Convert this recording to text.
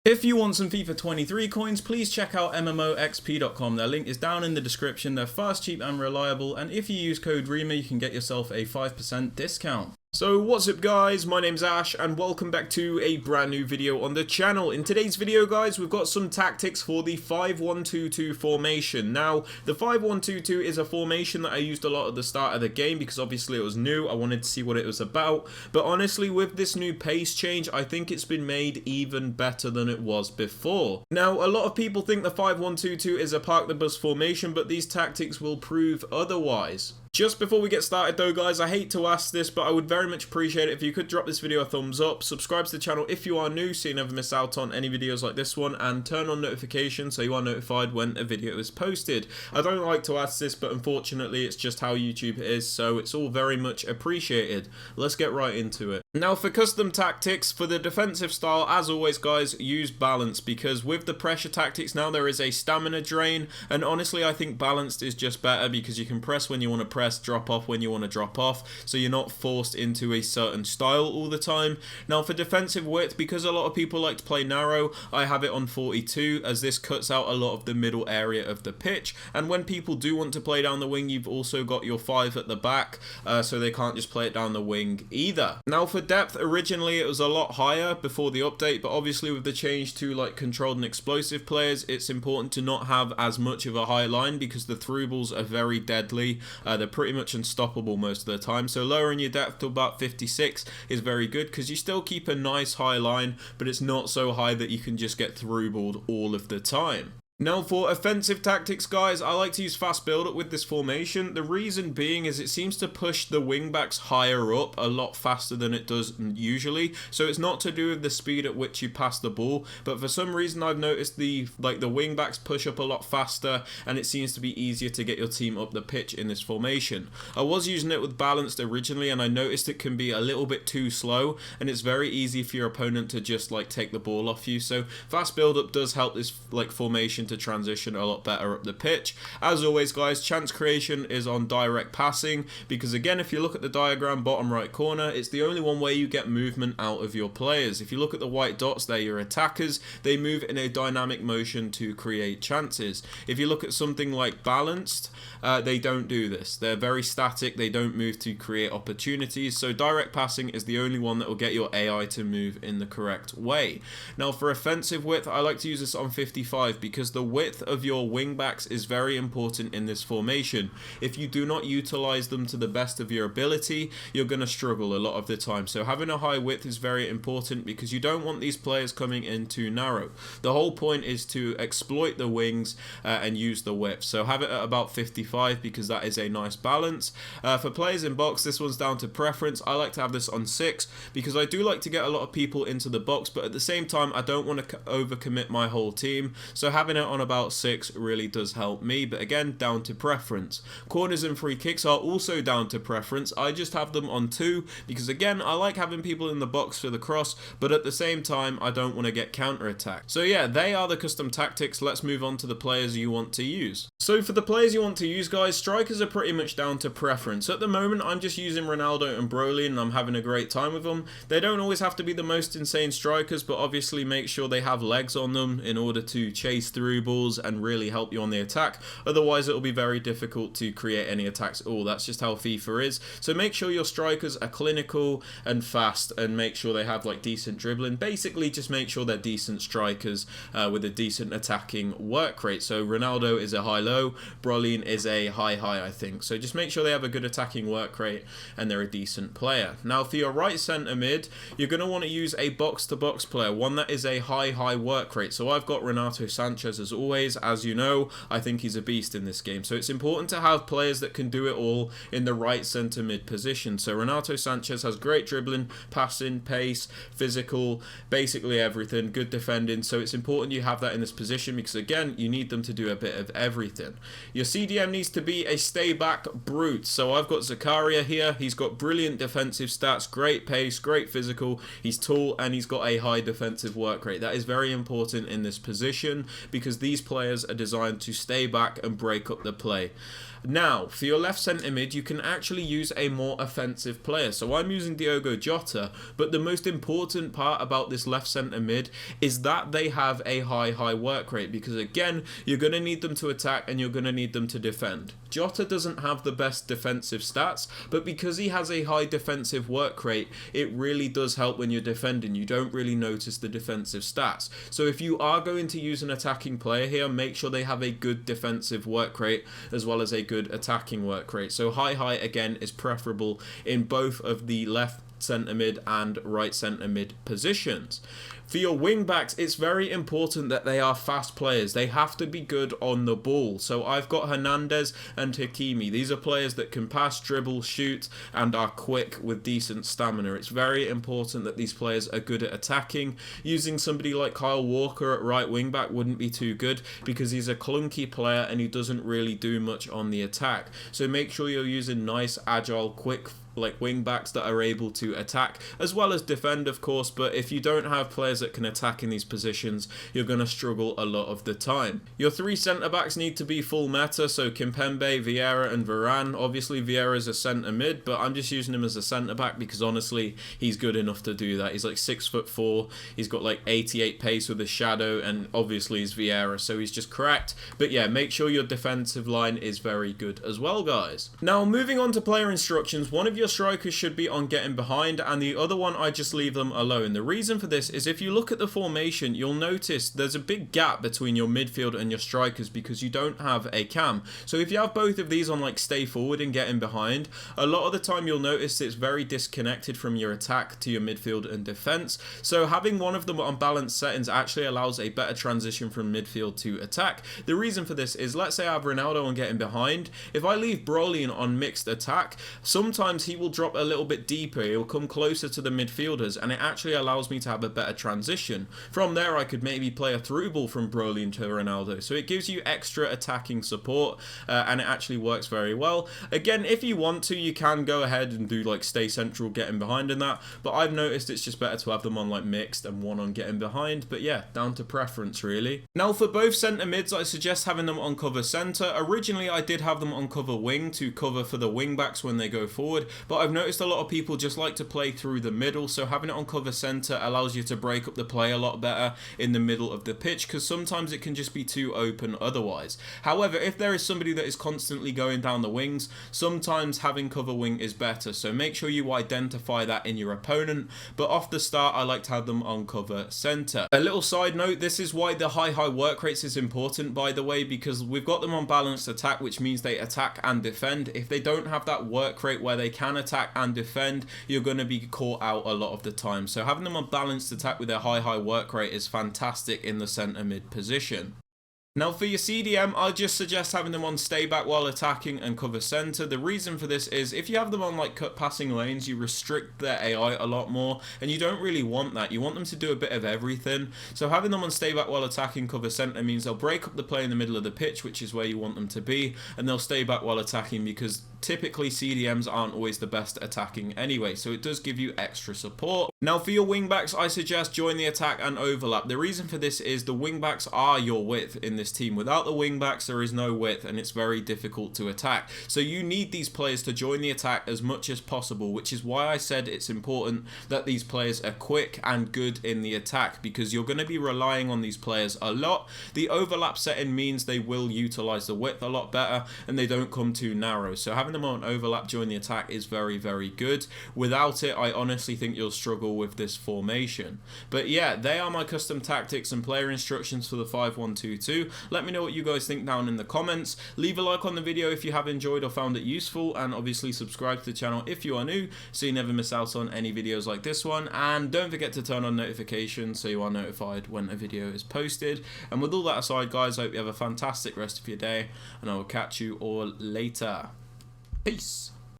If you want some FIFA 23 coins, please check out MMOXP.com. Their link is down in the description. They're fast, cheap and reliable, and if you use code Rema you can get yourself a 5% discount. So what's up guys, my name's Ash and welcome back to a brand new video on the channel. In today's video guys, we've got some tactics for the 5-1-2-2 formation. Now the 5-1-2-2 is a formation that I used a lot at the start of the game because obviously it was new. I wanted to see what it was about, but honestly with this new pace change I think it's been made even better than it was before. Now a lot of people think the 5-1-2-2 is a park the bus formation, but these tactics will prove otherwise. Just before we get started though guys, I hate to ask this, but I would very much appreciate it if you could drop this video a thumbs up, subscribe to the channel if you are new so you never miss out on any videos like this one, and turn on notifications so you are notified when a video is posted. I don't like to ask this, but unfortunately it's just how YouTube is, so it's all very much appreciated. Let's get right into it. Now for custom tactics, for the defensive style, as always guys, use balance, because with the pressure tactics now there is a stamina drain, and honestly I think balanced is just better because you can press when you want to press, drop off when you want to drop off, so you're not forced into a certain style all the time. Now for defensive width, because a lot of people like to play narrow, I have it on 42 as this cuts out a lot of the middle area of the pitch, and when people do want to play down the wing you've also got your 5 at the back, so they can't just play it down the wing either. Now for depth, originally it was a lot higher before the update, but obviously with the change to like controlled and explosive players it's important to not have as much of a high line because the through balls are very deadly. They're pretty much unstoppable most of the time, so lowering your depth to about 56 is very good because you still keep a nice high line, but it's not so high that you can just get through balled all of the time. Now for offensive tactics guys, I like to use fast build up with this formation. The reason being is it seems to push the wing backs higher up a lot faster than it does usually. So it's not to do with the speed at which you pass the ball, but for some reason I've noticed the wing backs push up a lot faster and it seems to be easier to get your team up the pitch in this formation. I was using it with balanced originally and I noticed it can be a little bit too slow and it's very easy for your opponent to just like take the ball off you. So fast build up does help this like formation to transition a lot better up the pitch. As always guys, chance creation is on direct passing because again if you look at the diagram bottom right corner, it's the only one where you get movement out of your players. If you look at the white dots, they're your attackers. They move in a dynamic motion to create chances. If you look at something like balanced, they don't do this. They're very static, they don't move to create opportunities, so direct passing is the only one that will get your AI to move in the correct way. Now for offensive width, I like to use this on 55 because the width of your wing backs is very important in this formation. If you do not utilize them to the best of your ability, you're going to struggle a lot of the time. So having a high width is very important because you don't want these players coming in too narrow. The whole point is to exploit the wings and use the width. So have it at about 55 because that is a nice balance. For players in box, this one's down to preference. I like to have this on 6 because I do like to get a lot of people into the box, but at the same time I don't want to overcommit my whole team. So having it on about 6 really does help me, but again down to preference. Corners and free kicks are also down to preference. I just have them on 2 because again I like having people in the box for the cross, but at the same time I don't want to get counter-attacked. So yeah, they are the custom tactics. Let's move on to the players you want to use. So for the players you want to use guys, strikers are pretty much down to preference. At the moment I'm just using Ronaldo and Broly and I'm having a great time with them. They don't always have to be the most insane strikers, but obviously make sure they have legs on them in order to chase through balls and really help you on the attack. Otherwise it will be very difficult to create any attacks at all. That's just how FIFA is. So make sure your strikers are clinical and fast and make sure they have like decent dribbling. Basically just make sure they're decent strikers with a decent attacking work rate. So Ronaldo is a high-low, Broly is a high-high I think. So just make sure they have a good attacking work rate and they're a decent player. Now for your right centre mid, you're going to want to use a box-to-box player, one that is a high work rate. So I've got Renato Sanchez as always. As you know, I think he's a beast in this game. So it's important to have players that can do it all in the right centre mid position. So Renato Sanchez has great dribbling, passing, pace, physical, basically everything, good defending. So it's important you have that in this position because again, you need them to do a bit of everything. position. Your CDM needs to be a stay back brute. So I've got Zakaria here. He's got brilliant defensive stats, great pace, great physical. He's tall and he's got a high defensive work rate. That is very important in this position because these players are designed to stay back and break up the play. Now, for your left centre mid, you can actually use a more offensive player. So I'm using Diogo Jota, but the most important part about this left centre mid is that they have a high work rate because, again, you're going to need them to attack and you're going to need them to defend. Jota doesn't have the best defensive stats, but because he has a high defensive work rate, it really does help when you're defending. You don't really notice the defensive stats. So if you are going to use an attacking player here, make sure they have a good defensive work rate as well as a good attacking work rate. So high again is preferable in both of the left centre mid and right centre mid positions. For your wing backs, it's very important that they are fast players. They have to be good on the ball. So I've got Hernandez and Hakimi. These are players that can pass, dribble, shoot, and are quick with decent stamina. It's very important that these players are good at attacking. Using somebody like Kyle Walker at right wing back wouldn't be too good because he's a clunky player and he doesn't really do much on the attack. So make sure you're using nice, agile, quick like wing backs that are able to attack as well as defend, of course. But if you don't have players that can attack in these positions, you're going to struggle a lot of the time. Your three centre backs need to be full meta, so Kimpembe, Vieira and Varane. Obviously Vieira is a centre mid, but I'm just using him as a centre back because honestly he's good enough to do that. He's like 6'4", he's got like 88 pace with a shadow, and obviously he's Vieira, so he's just cracked. But yeah, make sure your defensive line is very good as well, guys. Now moving on to player instructions, one of your strikers should be on getting behind and the other one I just leave them alone. The reason for this is if you look at the formation, you'll notice there's a big gap between your midfield and your strikers because you don't have a cam. So if you have both of these on like stay forward and getting behind, a lot of the time you'll notice it's very disconnected from your attack to your midfield and defense. So having one of them on balanced settings actually allows a better transition from midfield to attack. The reason for this is, let's say I have Ronaldo on getting behind. If I leave Brolin on mixed attack, sometimes he will drop a little bit deeper, he'll come closer to the midfielders, and it actually allows me to have a better transition. From there I could maybe play a through ball from Brolin to Ronaldo, so it gives you extra attacking support and it actually works very well. Again, if you want to, you can go ahead and do like stay central getting behind in that, but I've noticed it's just better to have them on like mixed and one on getting behind. But yeah, down to preference really. Now for both centre mids, I suggest having them on cover centre. Originally I did have them on cover wing to cover for the wing backs when they go forward, but I've noticed a lot of people just like to play through the middle, so having it on cover centre allows you to break up the play a lot better in the middle of the pitch because sometimes it can just be too open otherwise. However, if there is somebody that is constantly going down the wings, sometimes having cover wing is better, so make sure you identify that in your opponent. But off the start I like to have them on cover centre. A little side note, this is why the high work rates is important, by the way, because we've got them on balanced attack, which means they attack and defend. If they don't have that work rate where they can attack and defend, you're going to be caught out a lot of the time. So having them on balanced attack with their high work rate is fantastic in the centre mid position. Now for your CDM, I just suggest having them on stay back while attacking and cover centre. The reason for this is if you have them on like cut passing lanes, you restrict their AI a lot more, and you don't really want that. You want them to do a bit of everything. So having them on stay back while attacking cover centre means they'll break up the play in the middle of the pitch, which is where you want them to be, and they'll stay back while attacking because typically CDMs aren't always the best attacking anyway, so it does give you extra support. Now for your wingbacks, I suggest join the attack and overlap. The reason for this is the wingbacks are your width in this team. Without the wingbacks there is no width and it's very difficult to attack, so you need these players to join the attack as much as possible, which is why I said it's important that these players are quick and good in the attack because you're going to be relying on these players a lot. The overlap setting means they will utilize the width a lot better and they don't come too narrow, so having them on overlap during the attack is very good. Without it, I honestly think you'll struggle with this formation. But yeah, they are my custom tactics and player instructions for the 5-1-2-2. Let me know what you guys think down in the comments. Leave a like on the video if you have enjoyed or found it useful, and obviously subscribe to the channel if you are new so you never miss out on any videos like this one, and don't forget to turn on notifications so you are notified when a video is posted. And with all that aside, guys, I hope you have a fantastic rest of your day and I will catch you all later. Peace.